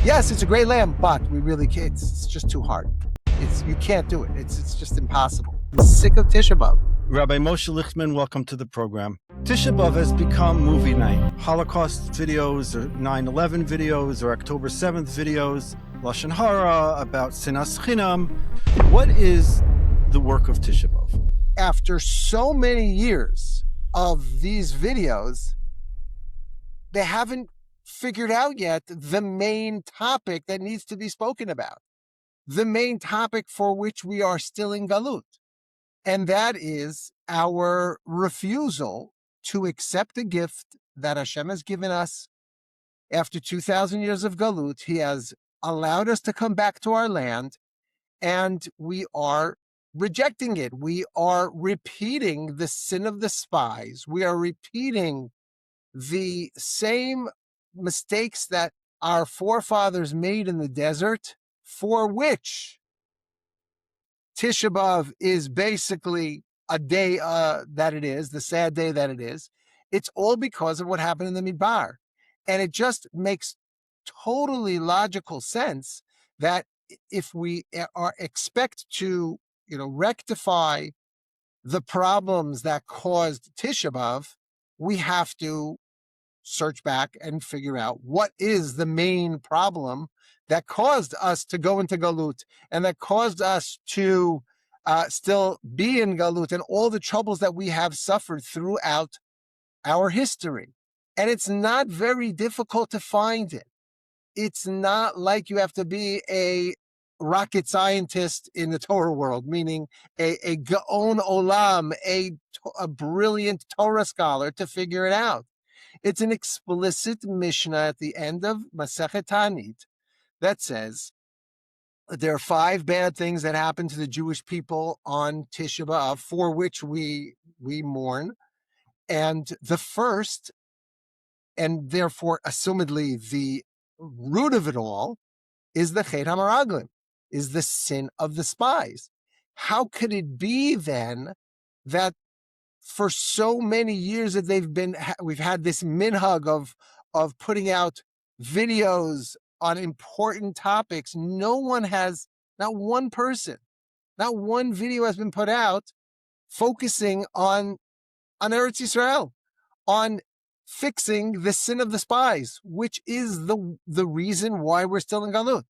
Yes, it's a great lamb, but we really can't. It's just too hard. You can't do it. It's just impossible. I'm sick of Tisha B'Av. Rabbi Moshe Lichtman, welcome to the program. Tisha B'Av has become movie night. Holocaust videos, or 9/11 videos, or October 7th videos, Lashon Hara, about Sinas Chinam. What is the work of Tisha B'Av? After so many years of these videos, they haven't figured out yet the main topic that needs to be spoken about, the main topic for which we are still in Galut. And that is our refusal to accept the gift that Hashem has given us after 2,000 years of Galut. He has allowed us to come back to our land, and we are rejecting it. We are repeating the sin of the spies. We are repeating the same mistakes that our forefathers made in the desert, for which Tisha B'Av is basically a day that it is, the sad day that it is. It's all because of what happened in the Midbar. And it just makes totally logical sense that if we expect to, rectify the problems that caused Tisha B'Av, we have to search back and figure out what is the main problem that caused us to go into Galut and that caused us to still be in Galut and all the troubles that we have suffered throughout our history. And it's not very difficult to find it. It's not like you have to be a rocket scientist in the Torah world, meaning a Gaon Olam, a brilliant Torah scholar to figure it out. It's an explicit Mishnah at the end of Masechet Ta'anit that says that there are 5 bad things that happen to the Jewish people on Tisha B'Av, for which we mourn. And the first, and therefore assumedly the root of it all, is the Chet HaMaraglim, is the sin of the spies. How could it be then that for so many years that we've had this minhag of putting out videos on important topics? Not one person, not one video has been put out focusing on Eretz Yisrael, on fixing the sin of the spies, which is the reason why we're still in Galut.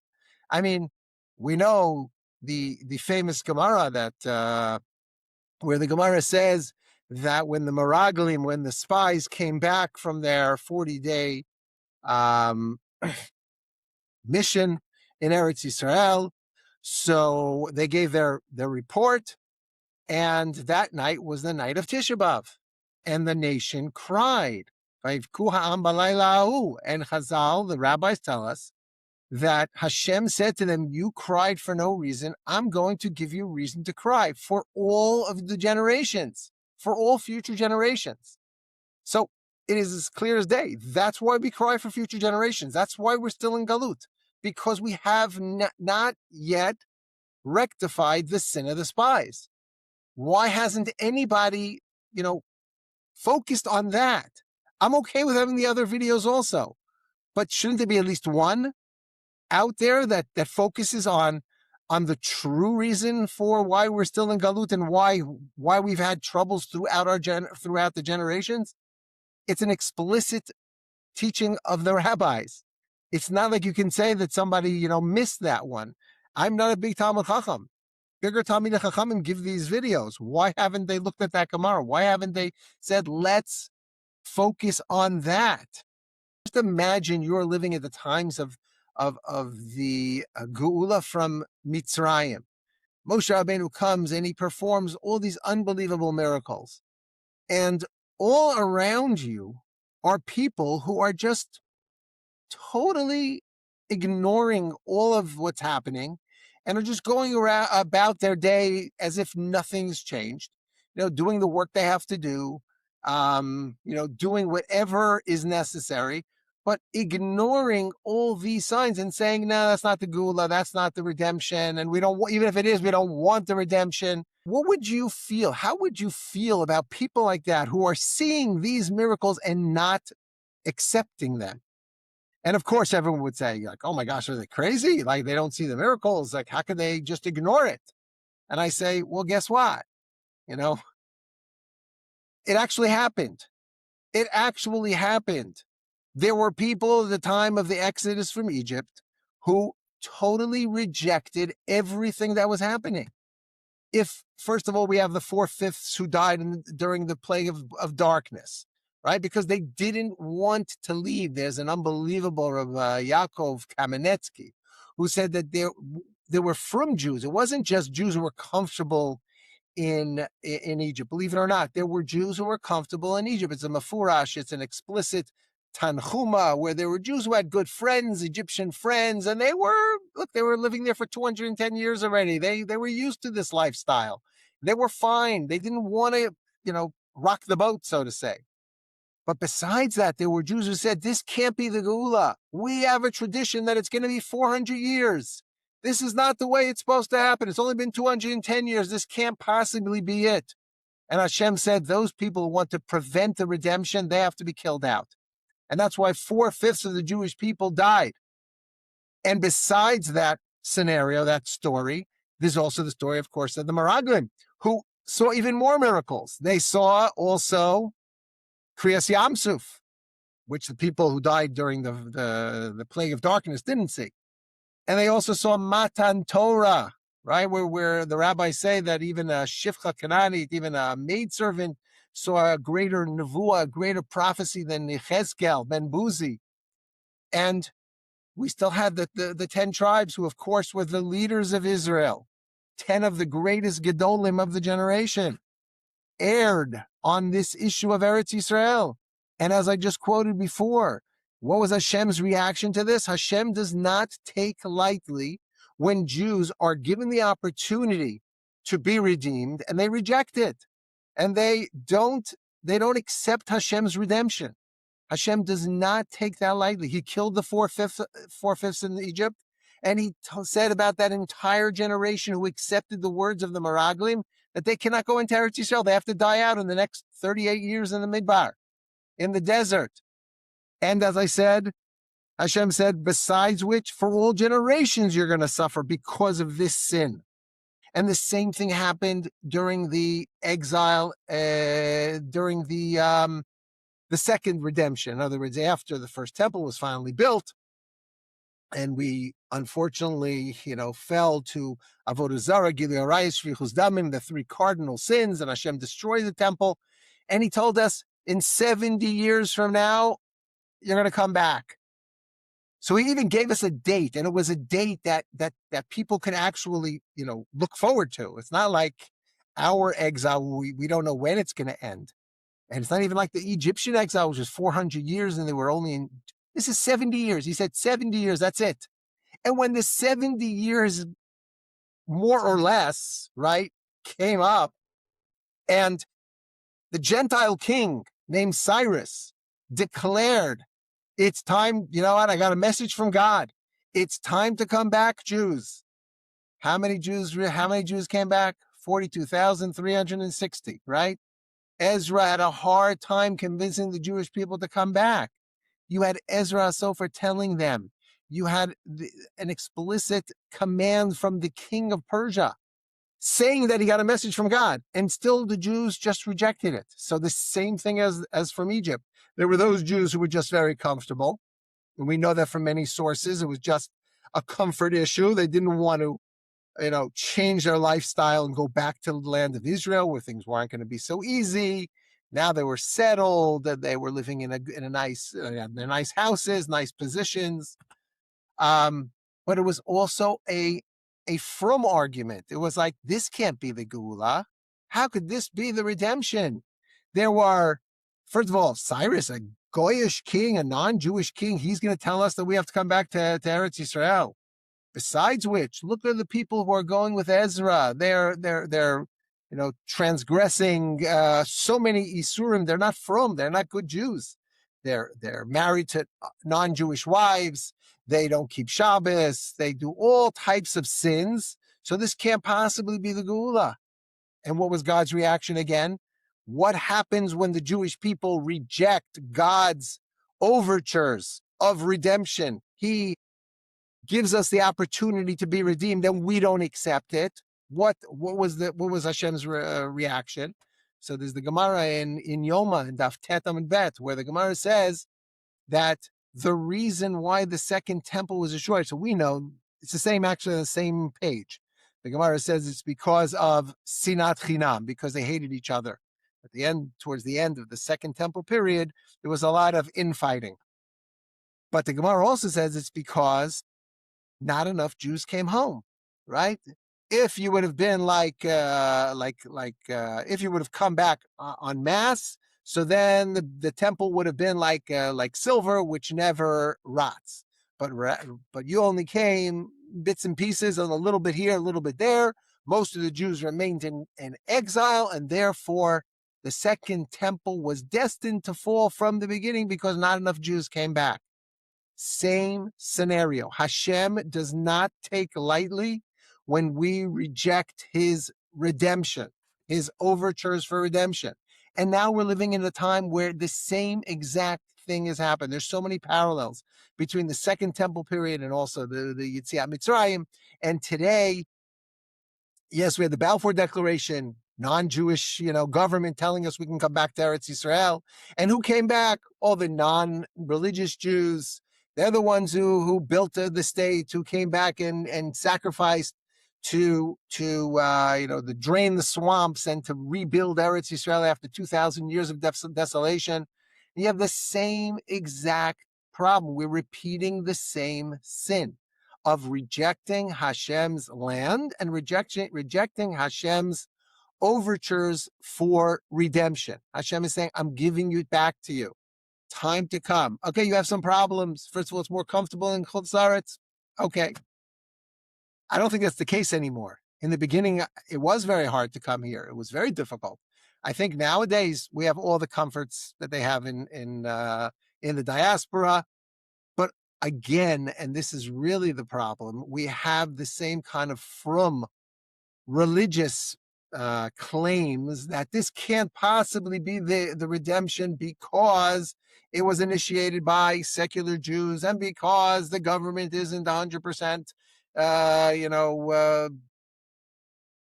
I mean, we know the famous Gemara that where the Gemara says that when the spies came back from their 40-day mission in Eretz Yisrael, so they gave their report, and that night was the night of Tisha B'Av, and the nation cried. And Chazal, the rabbis, tell us that Hashem said to them, you cried for no reason. I'm going to give you reason to cry for all of the generations, for all future generations. So it is as clear as day. That's why we cry for future generations. That's why we're still in Galut, because we have not yet rectified the sin of the spies. Why hasn't anybody, focused on that? I'm okay with having the other videos also, but shouldn't there be at least one out there that focuses on the true reason for why we're still in Galut and why we've had troubles throughout the generations? It's an explicit teaching of the rabbis. It's not like you can say that somebody, missed that one. I'm not a big Talmud Chacham. Bigger Talmid Chachamim give these videos. Why haven't they looked at that Gemara? Why haven't they said, let's focus on that? Just imagine you're living at the times of the Geulah from Mitzrayim. Moshe Rabbeinu comes and he performs all these unbelievable miracles. And all around you are people who are just totally ignoring all of what's happening and are just going around about their day as if nothing's changed, doing the work they have to do, doing whatever is necessary, but ignoring all these signs and saying, no, that's not the Geulah, that's not the redemption, and we don't, even if it is, we don't want the redemption. What would you feel? How would you feel about people like that who are seeing these miracles and not accepting them? And of course, everyone would say, like, oh my gosh, are they crazy? Like, they don't see the miracles. Like, how could they just ignore it? And I say, well, guess what? It actually happened. It actually happened. There were people at the time of the Exodus from Egypt who totally rejected everything that was happening. If, first of all, we have the 4/5 who died during the plague of darkness, right? Because they didn't want to leave. There's an unbelievable Yaakov Kamenetsky who said that there were from Jews. It wasn't just Jews who were comfortable in Egypt. Believe it or not, there were Jews who were comfortable in Egypt. It's a mafurash, it's an explicit tanchuma, where there were Jews who had good friends, Egyptian friends, and they were living there for 210 years already. They were used to this lifestyle. They were fine. They didn't want to, rock the boat, so to say. But besides that, there were Jews who said, this can't be the Geulah. We have a tradition that it's going to be 400 years. This is not the way it's supposed to happen. It's only been 210 years. This can't possibly be it. And Hashem said, those people who want to prevent the redemption, they have to be killed out. And that's why 4/5 of the Jewish people died. And besides that scenario, that story, there's also the story, of course, of the Meraglim, who saw even more miracles. They saw also Kriyas Yamsuf, which the people who died during the plague of darkness didn't see. And they also saw Matan Torah, right? Where the rabbis say that even a Shifcha Kananit, even a maidservant, saw a greater nevuah, a greater prophecy than Yechezkel, Ben Buzi. And we still had the 10 tribes who, of course, were the leaders of Israel. 10 of the greatest Gedolim of the generation erred on this issue of Eretz Yisrael. And as I just quoted before, what was Hashem's reaction to this? Hashem does not take lightly when Jews are given the opportunity to be redeemed and they reject it. And they don't accept Hashem's redemption. Hashem does not take that lightly. He killed the 4/5 in Egypt, and he said about that entire generation who accepted the words of the Meraglim that they cannot go into Eretz Yisrael. They have to die out in the next 38 years in the Midbar, in the desert. And as I said, Hashem said, besides which, for all generations you're going to suffer because of this sin. And the same thing happened during the exile, during the second redemption. In other words, after the first temple was finally built, and we unfortunately, fell to Avodah Zarah, Gilui Arayis, Shvichus Damim, the 3 cardinal sins, and Hashem destroyed the temple. And he told us, in 70 years from now, you're going to come back. So he even gave us a date, and it was a date that people can actually, look forward to. It's not like our exile, we don't know when it's going to end. And it's not even like the Egyptian exile, which was 400 years, and they were only in, this is 70 years. He said 70 years, that's it. And when the 70 years, more or less, right, came up, and the Gentile king named Cyrus declared, it's time, you know what, I got a message from God. It's time to come back, Jews. How many Jews came back? 42,360, right? Ezra had a hard time convincing the Jewish people to come back. You had Ezra Sofer telling them. You had an explicit command from the king of Persia saying that he got a message from God, and still the Jews just rejected it. So the same thing as from Egypt. There were those Jews who were just very comfortable. And we know that from many sources. It was just a comfort issue. They didn't want to, change their lifestyle and go back to the land of Israel where things weren't going to be so easy. Now they were settled, that they were living in a nice, nice houses, nice positions. But it was also a from argument. It was like, this can't be the Geulah. How could this be the redemption? There were, first of all, Cyrus, a Goyish king, a non-Jewish king. He's going to tell us that we have to come back to Eretz Yisrael. Besides which, look at the people who are going with Ezra. They're transgressing so many Isurim. They're not from. They're not good Jews. They're married to non-Jewish wives. They don't keep Shabbos. They do all types of sins. So this can't possibly be the Geulah. And what was God's reaction again? What happens when the Jewish people reject God's overtures of redemption. He gives us the opportunity to be redeemed, and we don't accept it. What was Hashem's reaction? So there's the Gemara in Yoma and Daf Tet Amud Bet, where the Gemara says that the reason why the second temple was destroyed. So we know it's the same, actually, on the same page. The Gemara says it's because of sinat chinam, because they hated each other. At the end, towards the end of the second temple period, there was a lot of infighting. But the Gemara also says it's because not enough Jews came home, right? If you would have been if you would have come back en masse, so then the temple would have been like silver, which never rots. But you only came bits and pieces, and a little bit here, a little bit there. Most of the Jews remained in exile, and therefore the second temple was destined to fall from the beginning because not enough Jews came back. Same scenario. Hashem does not take lightly when we reject his redemption, his overtures for redemption. And now we're living in a time where the same exact thing has happened. There's so many parallels between the second temple period and also the Yetziat Mitzrayim. And today, yes, we had the Balfour Declaration, non-Jewish, government telling us we can come back to Eretz Yisrael. And who came back? All the non-religious Jews. They're the ones who built the state, who came back and sacrificed to drain the swamps and to rebuild Eretz Yisrael after 2,000 years of desolation. You have the same exact problem. We're repeating the same sin of rejecting Hashem's land and rejecting Hashem's overtures for redemption. Hashem is saying, I'm giving it back to you. Time to come. Okay, you have some problems. First of all, it's more comfortable in Chutz La'aretz. Okay. I don't think that's the case anymore. In the beginning, it was very hard to come here. It was very difficult. I think nowadays we have all the comforts that they have in the diaspora. But again, and this is really the problem, we have the same kind of frum religious claims that this can't possibly be the redemption because it was initiated by secular Jews and because the government isn't 100%,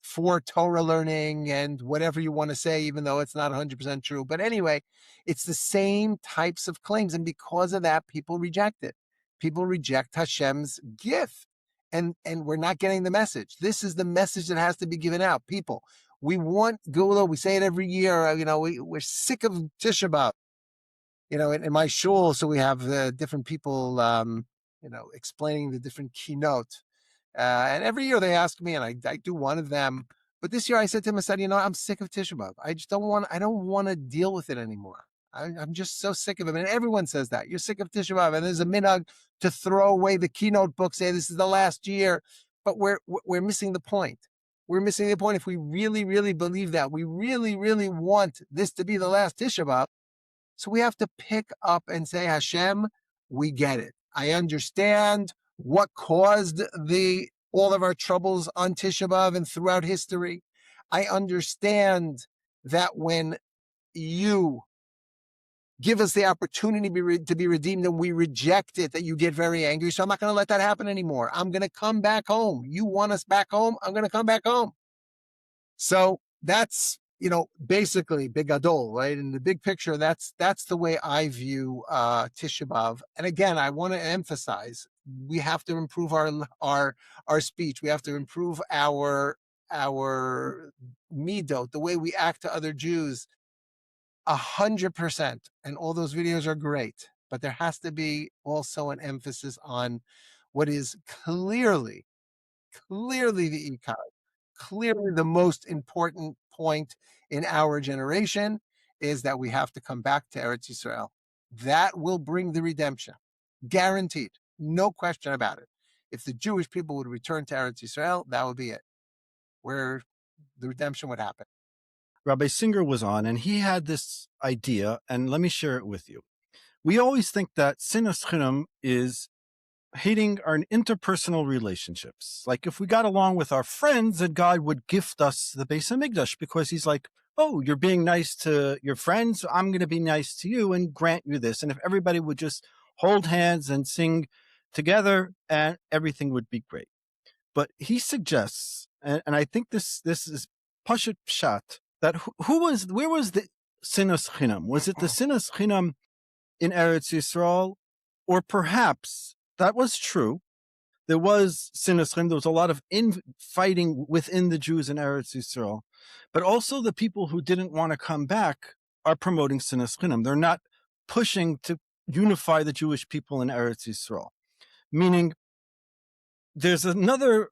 for Torah learning and whatever you want to say, even though it's not 100% true. But anyway, it's the same types of claims. And because of that, people reject it. People reject Hashem's gift. And we're not getting the message. This is the message that has to be given out. People, we want Geulah. We say it every year. We're sick of Tisha B'Av. In my shul, so we have different people, explaining the different keynote. And every year they ask me, and I do one of them. But this year I said to him, I'm sick of Tisha B'Av. I don't want to deal with it anymore. I'm just so sick of it. And everyone says that. You're sick of Tisha B'Av. And there's a minhag to throw away the keynote book, say this is the last year. But we're missing the point. We're missing the point. If we really, really believe that, we really, really want this to be the last Tisha B'Av. So we have to pick up and say, Hashem, we get it. I understand what caused all of our troubles on Tisha B'Av and throughout history. I understand that when you give us the opportunity to be redeemed and we reject it, that you get very angry. So I'm not going to let that happen anymore. I'm going to come back home. You want us back home? I'm going to come back home. So that's, basically big gadol, right? In the big picture, that's the way I view Tisha B'Av. And again, I want to emphasize, we have to improve our speech. We have to improve our midot, the way we act to other Jews. 100%. And all those videos are great, but there has to be also an emphasis on what is clearly the ikar, clearly the most important point in our generation is that we have to come back to Eretz Yisrael. That will bring the redemption. Guaranteed. No question about it. If the Jewish people would return to Eretz Yisrael, that would be it, where the redemption would happen. Rabbi Singer was on, and he had this idea, and let me share it with you. We always think that sinas chinam is hating our interpersonal relationships. Like if we got along with our friends, that God would gift us the Beis HaMikdash because he's like, oh, you're being nice to your friends, I'm going to be nice to you and grant you this. And if everybody would just hold hands and sing together, and everything would be great. But he suggests, and I think this is Pashat Pshat, that where was the Sinas Chinam? Was it the Sinas Chinam in Eretz Yisrael? Or perhaps that was true. There was Sinas Chinam. There was a lot of infighting within the Jews in Eretz Yisrael. But also the people who didn't want to come back are promoting Sinas Chinam. They're not pushing to unify the Jewish people in Eretz Yisrael. Meaning, there's another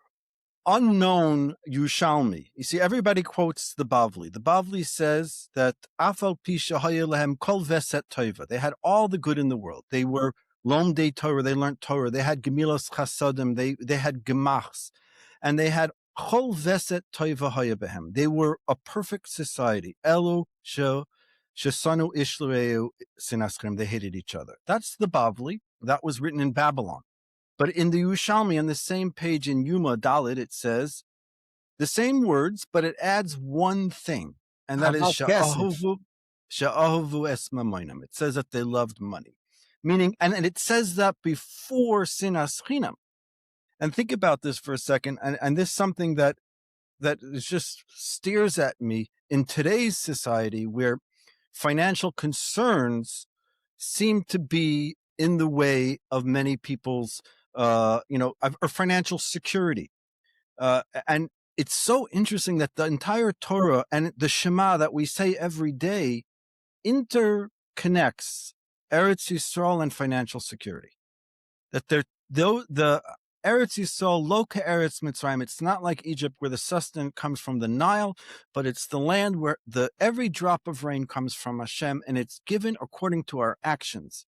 unknown Yushalmi. You see, everybody quotes the Bavli. The Bavli says that Afal Pisha Hayelehem Kol Veset Toiva. They had all the good in the world. They were Lomdei Torah. They learned Torah. They had Gemilas Chasadim. They had Gemachs, and they had Chol Veset Toiva Hayebehem. They were a perfect society. Elu Shesanu Ishlueu Sinaschrim. They hated each other. That's the Bavli. That was written in Babylon. But in the Yerushalmi, on the same page in Yuma Dalit, it says the same words, but it adds one thing, and that is Sha'ahuvu es mamoinam. It says that they loved money, meaning, and it says that before Sinas Chinam. And think about this for a second, and this is something that is just stares at me in today's society, where financial concerns seem to be in the way of many people's or financial security. And it's so interesting that the entire Torah and the Shema that we say every day interconnects Eretz Yisrael and financial security. That the Eretz Yisrael, lo Eretz Mitzrayim, it's not like Egypt where the sustenance comes from the Nile, but it's the land where every drop of rain comes from Hashem, and it's given according to our actions.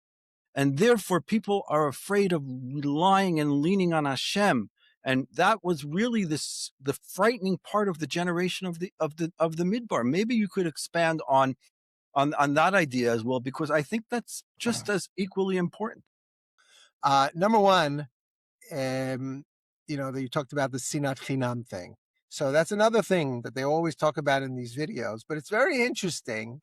And therefore, people are afraid of relying and leaning on Hashem, and that was really the frightening part of the generation of the Midbar. Maybe you could expand on that idea as well, because I think that's just as equally important. Number one, that you talked about the Sinat Chinam thing. So that's another thing that they always talk about in these videos. But it's very interesting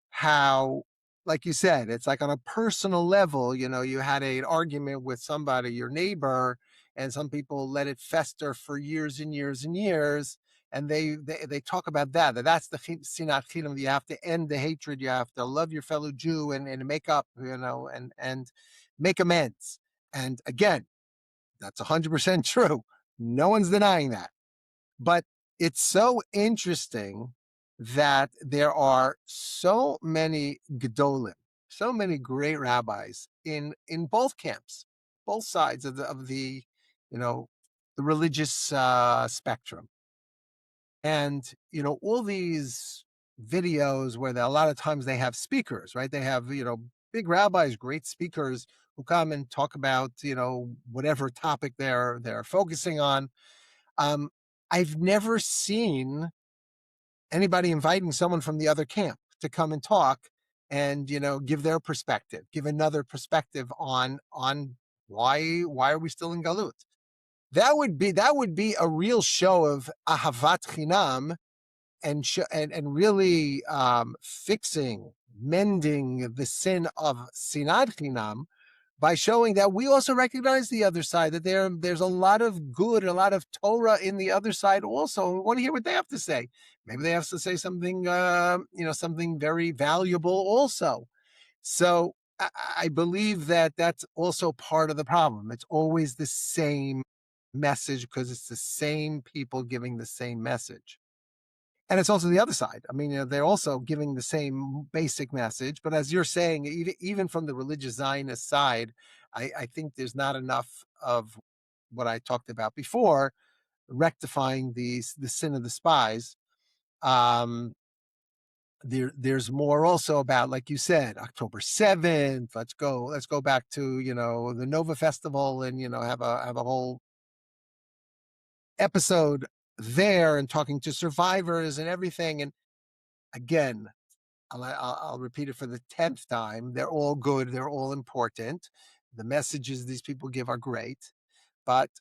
how, like you said, it's like on a personal level, you had an argument with somebody, your neighbor, and some people let it fester for years and years and years. And they talk about that's the Sinat Chinam. You have to end the hatred. You have to love your fellow Jew and make up, and make amends. And again, that's 100% true. No one's denying that. But it's so interesting that there are so many gedolim, so many great rabbis in both camps, both sides of the religious spectrum. And all these videos where a lot of times they have speakers, right? They have big rabbis, great speakers who come and talk about whatever topic they're focusing on. I've never seen anybody inviting someone from the other camp to come and talk and give their perspective, give another perspective on why are we still in galut. That would be a real show of ahavat chinam and really mending the sin of sinat chinam by showing that we also recognize the other side, that there's a lot of good, a lot of Torah in the other side also. We want to hear what they have to say. Maybe they have to say something, something very valuable also. So I believe that that's also part of the problem. It's always the same message because it's the same people giving the same message. And it's also the other side. I mean, they're also giving the same basic message. But as you're saying, even from the religious Zionist side, I think there's not enough of what I talked about before, rectifying the sin of the spies. There's more also about, like you said, October 7th. Let's go back to the Nova Festival and have a whole episode there and talking to survivors and everything. And again, I'll repeat it for the 10th time. They're all good. They're all important. The messages these people give are great, but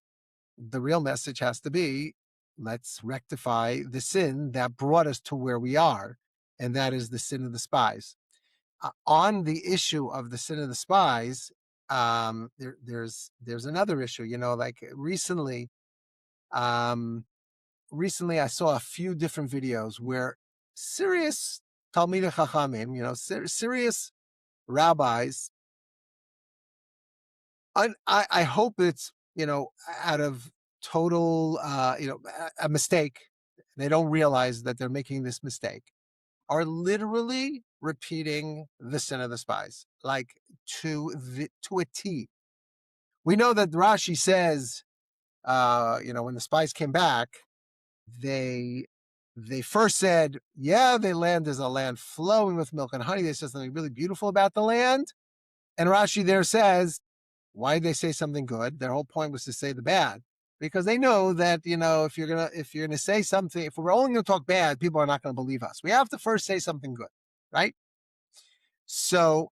the real message has to be, let's rectify the sin that brought us to where we are, and that is the sin of the spies. On the issue of the sin of the spies, there's another issue. Like um, recently I saw a few different videos where serious Talmidei Chachamim, serious rabbis. I hope it's out of total a mistake. They don't realize that they're making this mistake. Are literally repeating the sin of the spies, like to a T. We know that Rashi says, when the spies came back, they first said, yeah, the land is a land flowing with milk and honey. They said something really beautiful about the land. And Rashi there says, why did they say something good? Their whole point was to say the bad. Because they know that, if you're gonna say something, if we're only gonna talk bad, people are not gonna believe us. We have to first say something good, right? So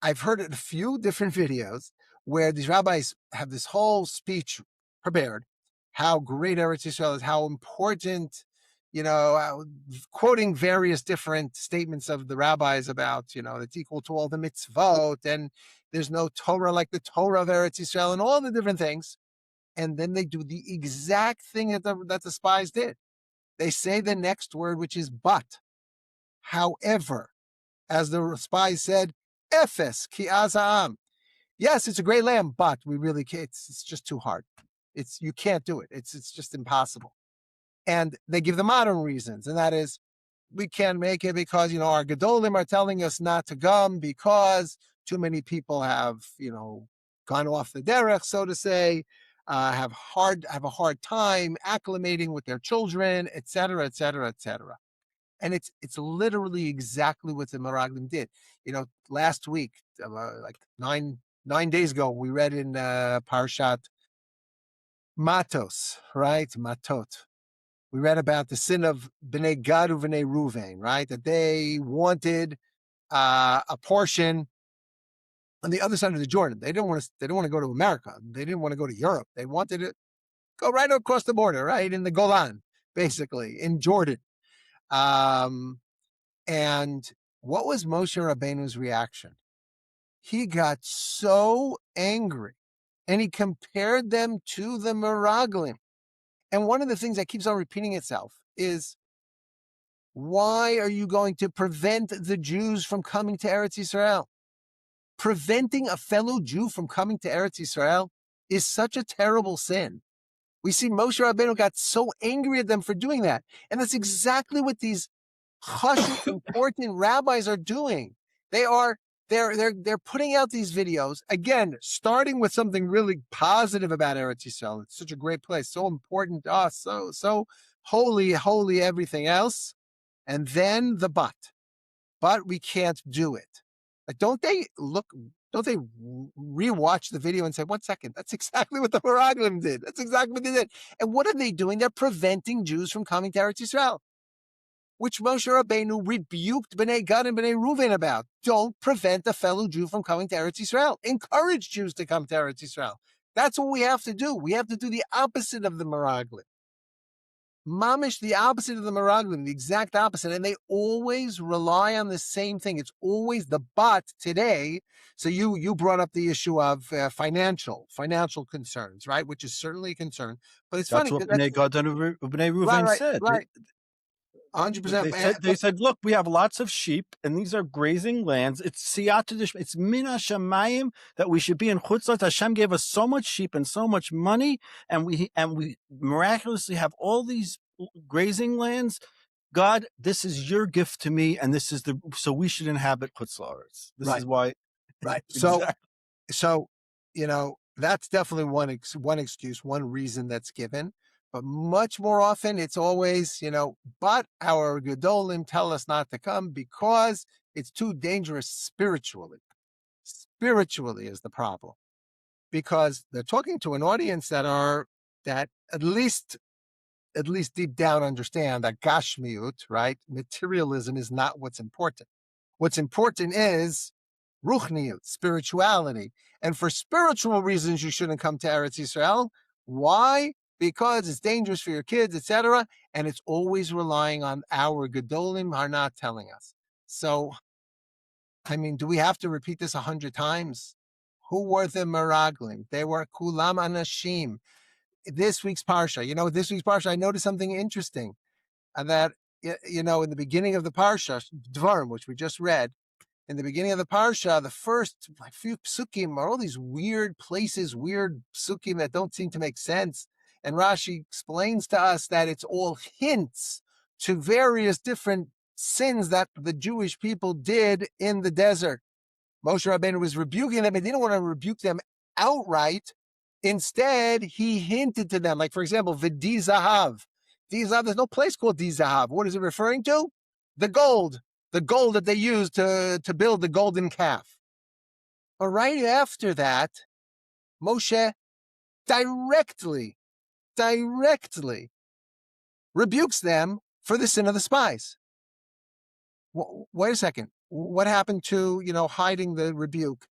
I've heard it in a few different videos where these rabbis have this whole speech prepared, how great Eretz Yisrael is, how important, quoting various different statements of the rabbis about, it's equal to all the mitzvot, and there's no Torah like the Torah of Eretz Yisrael, and all the different things. And then they do the exact thing that the spies did. They say the next word, which is but. However, as the spies said, Ephes ki azam. Yes, it's a great land, but we really can't. It's just too hard. You can't do it. It's just impossible. And they give the modern reasons, and that is, we can't make it because our gedolim are telling us not to come because too many people have gone off the derech, so to say, have a hard time acclimating with their children, etc., etc., etc. And it's literally exactly what the Meraglim did. Last week, like 9 days ago, we read in Parshat Matos, right? Matot. We read about the sin of Bnei Gad and Bnei Ruvain, right? That they wanted a portion on the other side of the Jordan. They didn't want to go to America. They didn't want to go to Europe. They wanted to go right across the border, right? In the Golan, basically, in Jordan. And what was Moshe Rabbeinu's reaction? He got so angry, and he compared them to the Meraglim. And one of the things that keeps on repeating itself is, why are you going to prevent the Jews from coming to Eretz Yisrael? Preventing a fellow Jew from coming to Eretz Yisrael is such a terrible sin. We see Moshe Rabbeinu got so angry at them for doing that. And that's exactly what these hush important rabbis are doing. They're putting out these videos, again, starting with something really positive about Eretz Yisrael. It's such a great place, so important to us, so holy everything else. And then the but we can't do it. Like, don't they rewatch the video and say, 1 second, that's exactly what the Meraglim did. That's exactly what they did. And what are they doing? They're preventing Jews from coming to Eretz Yisrael, which Moshe Rabbeinu rebuked Bnei Gad and Bnei Ruvain about. Don't prevent a fellow Jew from coming to Eretz Yisrael. Encourage Jews to come to Eretz Yisrael. That's what we have to do. We have to do the opposite of the Meraglim. Mamish, the opposite of the Meraglim, the exact opposite. And they always rely on the same thing. It's always the but today. So you brought up the issue of financial concerns, right? Which is certainly a concern. But it's That's funny. what Bnei Gad and Bnei Ruvain said. Right. 100%. They said, look, we have lots of sheep, and these are grazing lands. It's siyata, it's min hashamayim that we should be in chutzlat. Hashem gave us so much sheep and so much money, and we miraculously have all these grazing lands. God, this is your gift to me, and so we should inhabit chutzlaretz. This is why, right? Exactly. So that's definitely one excuse, one reason that's given. But much more often, it's always, but our Gedolim tell us not to come because it's too dangerous spiritually. Spiritually is the problem. Because they're talking to an audience that at least deep down understand that gashmiut, right? Materialism is not what's important. What's important is ruchniut, spirituality. And for spiritual reasons, you shouldn't come to Eretz Yisrael. Why? Because it's dangerous for your kids, etc. And it's always relying on our Gedolim are not telling us. So, do we have to repeat this 100 times? Who were the Meraglim? They were Kulam Anashim. This week's Parsha, I noticed something interesting, that, in the beginning of the Parsha, Dvarim, which we just read, in the beginning of the Parsha, the first few psukim are all these weird places, weird psukim that don't seem to make sense. And Rashi explains to us that it's all hints to various different sins that the Jewish people did in the desert. Moshe Rabbeinu was rebuking them, and he didn't want to rebuke them outright. Instead, he hinted to them, like, for example, V'di Zahav. Di Zahav, there's no place called Di Zahav. What is it referring to? The gold that they used to build the golden calf. But right after that, Moshe directly rebukes them for the sin of the spies. Wait a second. What happened to, hiding the rebuke,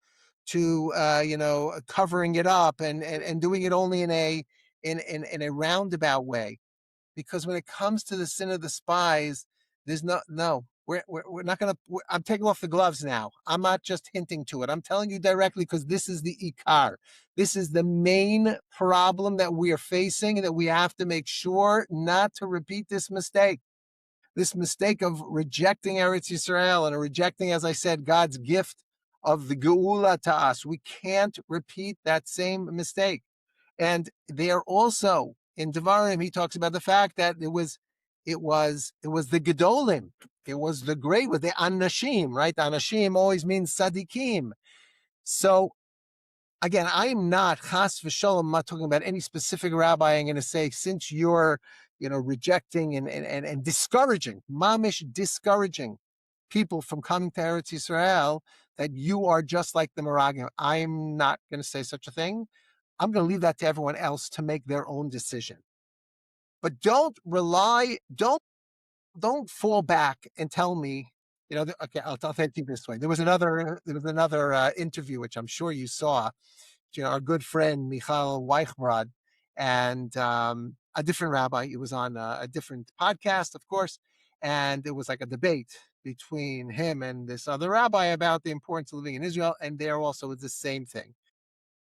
to, covering it up and doing it only in a roundabout way? Because when it comes to the sin of the spies, there's no, we're not going to, I'm taking off the gloves now. I'm not just hinting to it. I'm telling you directly, because this is the ikar. This is the main problem that we are facing, and that we have to make sure not to repeat this mistake. This mistake of rejecting Eretz Yisrael and rejecting, as I said, God's gift of the Geulah to us. We can't repeat that same mistake. And there also, in Devarim, he talks about the fact that it was the Gedolim. It was the great, with the Anashim, right? The Anashim always means Sadikim. So again, I'm not, chas v'sholom, I'm not talking about any specific rabbi. I'm going to say, since you're, rejecting and discouraging, mamish discouraging people from coming to Eretz Yisrael, that you are just like the Meraglim. I'm not going to say such a thing. I'm going to leave that to everyone else to make their own decision. But don't fall back and tell me, okay, I'll think this way. There was another interview, which I'm sure you saw, our good friend Michal Weichbrod, and a different rabbi. It was on a different podcast, of course, and it was like a debate between him and this other rabbi about the importance of living in Israel, and there also was the same thing.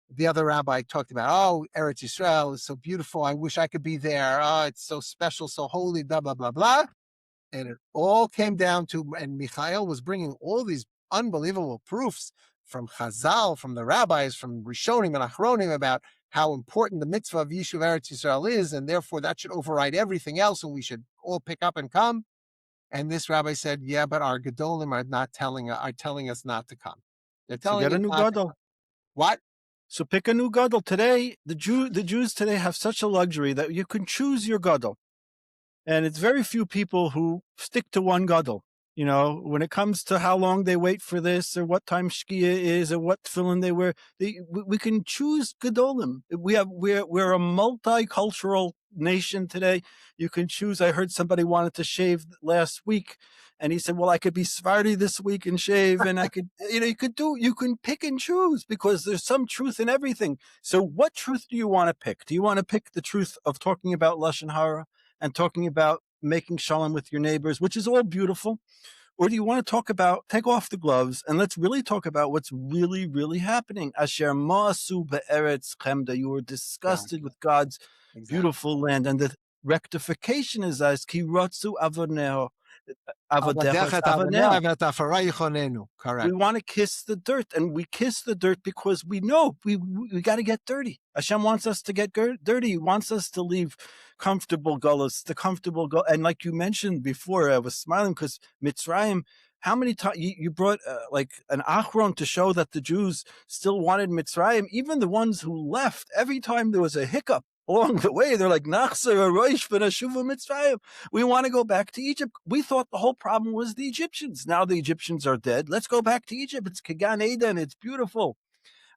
The other rabbi talked about, oh, Eretz Yisrael is so beautiful. I wish I could be there. Oh, it's so special, so holy, blah, blah, blah, blah. And it all came down to, and Michael was bringing all these unbelievable proofs from Chazal, from the rabbis, from Rishonim and Achronim, about how important the mitzvah of Yishuv Eretz Yisrael is, and therefore that should override everything else, and we should all pick up and come. And this rabbi said, yeah, but our Gedolim are telling us not to come. They're telling So get us a new not to gadol. come. What? So pick a new gadol. Today, the Jews today have such a luxury that you can choose your gadol. And it's very few people who stick to one gadol. When it comes to how long they wait for this, or what time Shkia is, or what tefillin they wear, we can choose Gedolim. We're a multicultural nation today. You can choose. I heard somebody wanted to shave last week, and he said, well, I could be Sephardi this week and shave, and I could, you can pick and choose, because there's some truth in everything. So what truth do you want to pick? Do you want to pick the truth of talking about Lashon Hara and talking about making shalom with your neighbors, which is all beautiful? Or do you want to take off the gloves, and let's really talk about what's really, really happening? Asher ma'asu be'eretz chemda. You were disgusted with God's beautiful land, and the rectification is as ki ratzu avaneho. Correct. We want to kiss the dirt, and we kiss the dirt because we know we got to get dirty. Hashem wants us to get dirty. He wants us to leave comfortable gullahs, the comfortable gull. And like you mentioned before, I was smiling because Mitzrayim, how many times you brought like an achron to show that the Jews still wanted Mitzrayim, even the ones who left. Every time there was a hiccup along the way, they're like, Mitzrayim. We want to go back to Egypt. We thought the whole problem was the Egyptians. Now the Egyptians are dead. Let's go back to Egypt. It's Kagan Eden. It's beautiful.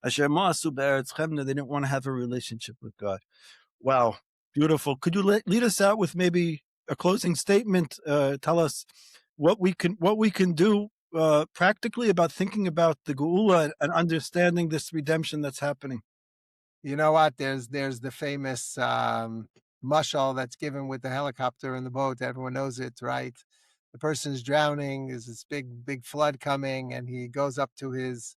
They didn't want to have a relationship with God. Wow, beautiful. Could you lead us out with maybe a closing statement? Tell us what we can do practically about thinking about the Geulah and understanding this redemption that's happening. You know what? There's the famous mashal that's given with the helicopter and the boat. Everyone knows it, right? The person's drowning. There's this big flood coming, and he goes up to his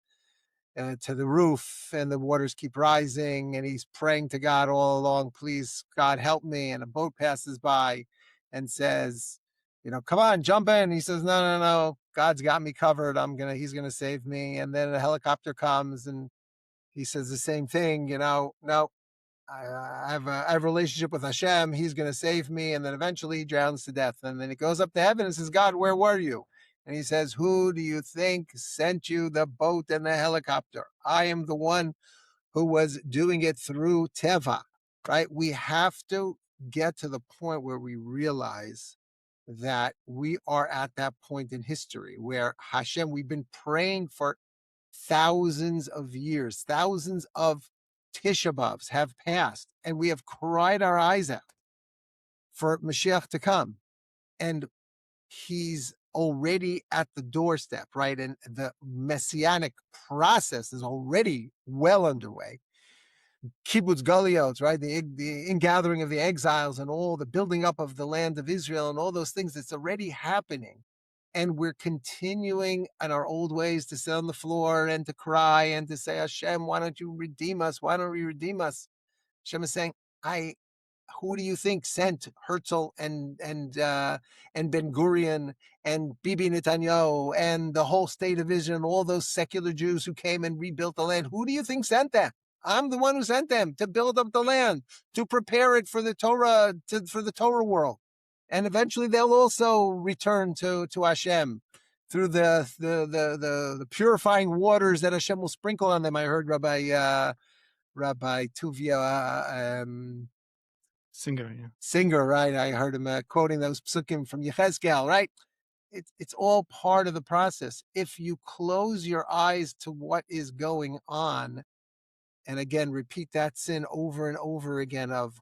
to the roof, and the waters keep rising, and he's praying to God all along, please, God, help me. And a boat passes by and says, come on, jump in. He says, no, no, no, God's got me covered. He's gonna save me. And then a helicopter comes and he says the same thing, no, I have a relationship with Hashem. He's going to save me. And then eventually he drowns to death. And then it goes up to heaven and says, God, where were you? And he says, who do you think sent you the boat and the helicopter? I am the one who was doing it through Teva, right? We have to get to the point where we realize that we are at that point in history where Hashem, we've been praying for thousands of years, thousands of Tisha B'Avs have passed, and we have cried our eyes out for Moshiach to come. And he's already at the doorstep, right? And the messianic process is already well underway. Kibbutz Galiot, right? The ingathering of the exiles and all the building up of the land of Israel and all those things, it's already happening. And we're continuing in our old ways to sit on the floor and to cry and to say, Hashem, why don't you redeem us? Why don't you redeem us? Hashem is saying, who do you think sent Herzl and Ben Gurion and Bibi Netanyahu and the whole state of Israel and all those secular Jews who came and rebuilt the land? Who do you think sent them? I'm the one who sent them to build up the land, to prepare it for the Torah, for the Torah world. And eventually they'll also return to Hashem through the purifying waters that Hashem will sprinkle on them. I heard Rabbi Tuvia Singer, right? I heard him quoting those psukim from Yechezkel, right? It's all part of the process. If you close your eyes to what is going on, and again, repeat that sin over and over again of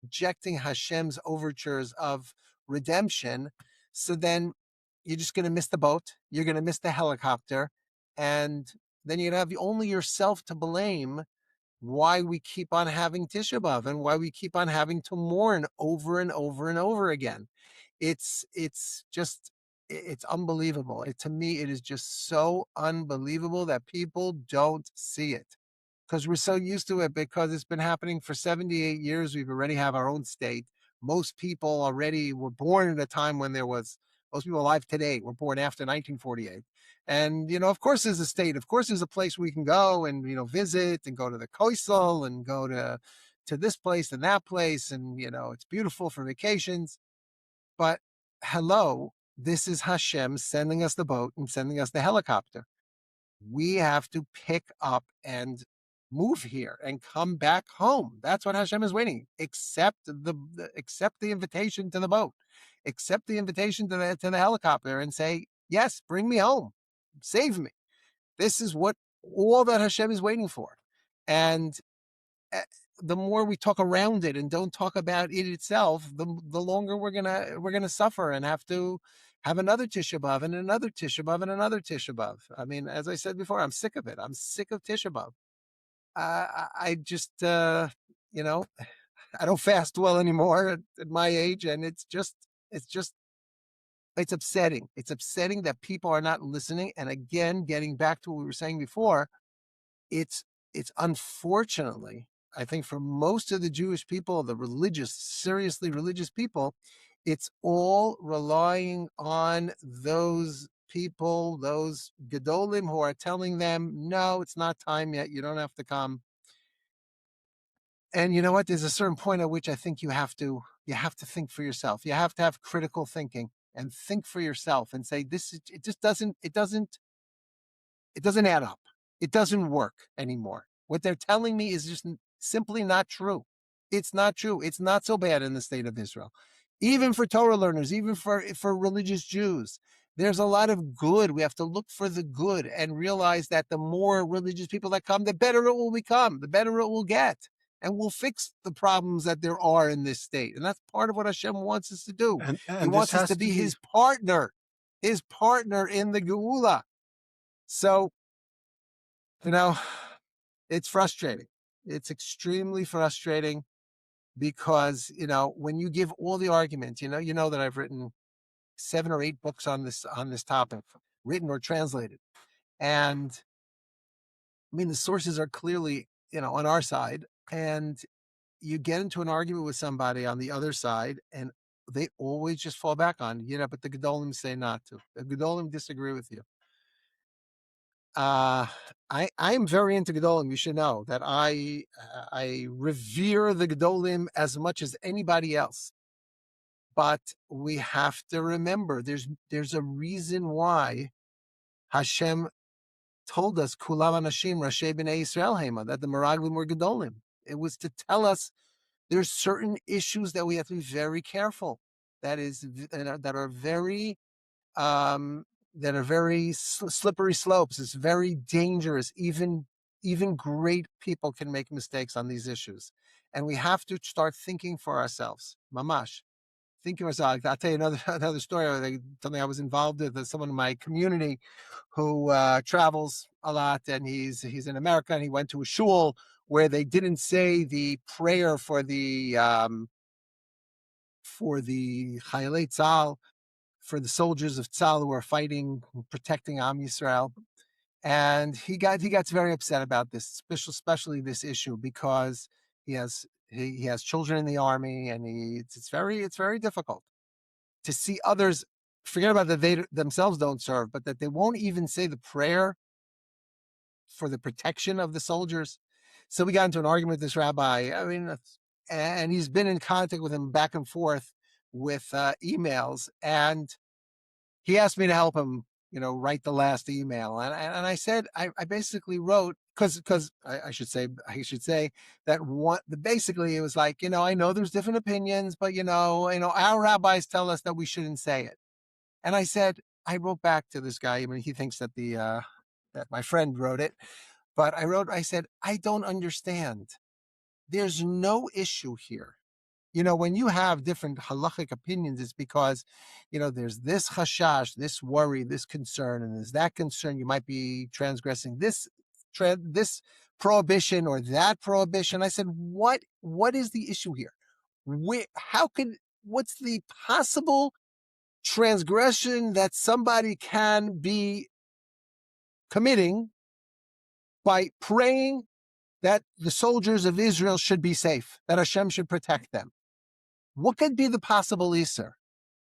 rejecting Hashem's overtures of redemption, so then you're just going to miss the boat, you're going to miss the helicopter, and then you're going to have only yourself to blame why we keep on having Tisha B'Av and why we keep on having to mourn over and over and over again. It's unbelievable. To me, it is just so unbelievable that people don't see it, because we're so used to it, because it's been happening for 78 years. We've already have our own state. Most people already were born at a time when most people alive today were born after 1948. And, of course there's a state, of course there's a place we can go and, visit and go to the Koisel and go to this place and that place. And, it's beautiful for vacations. But hello, this is Hashem sending us the boat and sending us the helicopter. We have to pick up and move here and come back home. That's what Hashem is waiting. Accept the invitation to the boat. Accept the invitation to the helicopter and say, yes, bring me home. Save me. This is what all that Hashem is waiting for. And the more we talk around it and don't talk about it itself, the longer we're gonna suffer and have to have another Tisha B'Av and another Tisha B'Av and another Tisha B'Av. I mean, as I said before, I'm sick of it. I'm sick of Tisha B'Av. I just, I don't fast well anymore at my age, and it's upsetting. It's upsetting that people are not listening. And again, getting back to what we were saying before, it's unfortunately, I think for most of the Jewish people, the seriously religious people, it's all relying on those people, those Gedolim who are telling them, no, it's not time yet. You don't have to come. And you know what? There's a certain point at which I think you have to think for yourself. You have to have critical thinking and think for yourself and say, it doesn't add up. It doesn't work anymore. What they're telling me is just simply not true. It's not true. It's not so bad in the state of Israel. Even for Torah learners, even for religious Jews, there's a lot of good. We have to look for the good and realize that the more religious people that come, the better it will become, the better it will get. And we'll fix the problems that there are in this state. And that's part of what Hashem wants us to do. And he wants us to be his partner in the Geulah. So, it's frustrating. It's extremely frustrating because, when you give all the arguments, you know that I've written 7 or 8 books on this topic, written or translated. And I mean, the sources are clearly, on our side, and you get into an argument with somebody on the other side, and they always just fall back on, but the Gedolim say not to. The Gedolim disagree with you. I am very into Gedolim. You should know that I revere the Gedolim as much as anybody else. But we have to remember there's a reason why Hashem told us Kulam Anashim Rashi B'nei Yisrael Hema, that the Meraglim were Gedolim. It was to tell us there's certain issues that we have to be very careful. That are very slippery slopes. It's very dangerous. Even great people can make mistakes on these issues, and we have to start thinking for ourselves. Mamash, thinking for ourselves. I'll tell you another story. Something I was involved with. Someone in my community who travels a lot, and he's in America, and he went to a shul where they didn't say the prayer for the Chayalei Tzal, for the soldiers of Tzal who are fighting, protecting Am Yisrael. And he gets very upset about this, especially this issue, because he has children in the army, and it's very difficult to see others forget about that they themselves don't serve, but that they won't even say the prayer for the protection of the soldiers. So we got into an argument with this rabbi. I mean, and he's been in contact with him back and forth with emails, and he asked me to help him, write the last email. And I said, I basically wrote, because I should say that basically it was like, I know there's different opinions, but our rabbis tell us that we shouldn't say it. And I said, I wrote back to this guy. I mean, he thinks that that my friend wrote it, but I said, I don't understand. There's no issue here. When you have different halachic opinions, it's because, there's this chashash, this worry, this concern, and there's that concern. You might be transgressing this prohibition or that prohibition. I said, what is the issue here? What's the possible transgression that somebody can be committing by praying that the soldiers of Israel should be safe, that Hashem should protect them? What could be the possible Isser?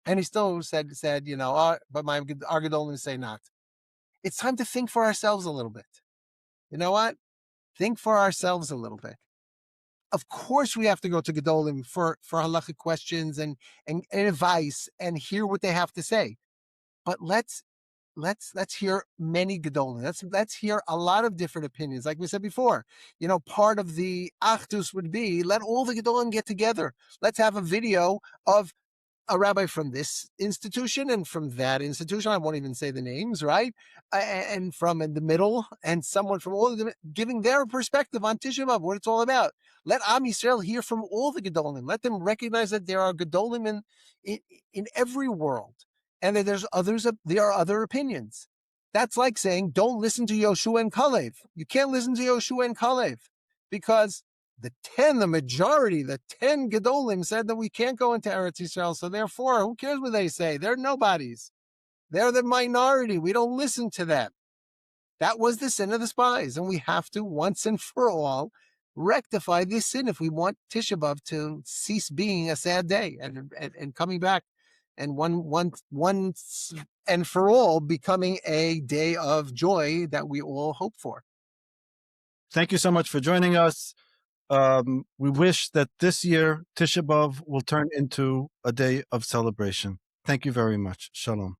And he still said, but my Gedolim say not. It's time to think for ourselves a little bit. You know what? Think for ourselves a little bit. Of course, we have to go to Gedolim for halachic questions and advice and hear what they have to say. But let's hear many Gedolim. Let's hear a lot of different opinions. Like we said before, part of the Achdus would be, let all the Gedolim get together. Let's have a video of a rabbi from this institution and from that institution. I won't even say the names, right? And from in the middle, and someone from all of them giving their perspective on Tisha B'Av, what it's all about. Let Am Yisrael hear from all the Gedolim. Let them recognize that there are Gedolim in every world, and that there are other opinions. That's like saying, don't listen to Yoshua and Kalev. You can't listen to Yoshua and Kalev because the 10 Gedolim said that we can't go into Eretz Yisrael. So therefore, who cares what they say? They're nobodies. They're the minority. We don't listen to them. That was the sin of the spies. And we have to, once and for all, rectify this sin if we want Tisha B'Av to cease being a sad day and coming back, and once and for all becoming a day of joy that we all hope for. Thank you so much for joining us. We wish that this year Tisha B'Av will turn into a day of celebration. Thank you very much. Shalom.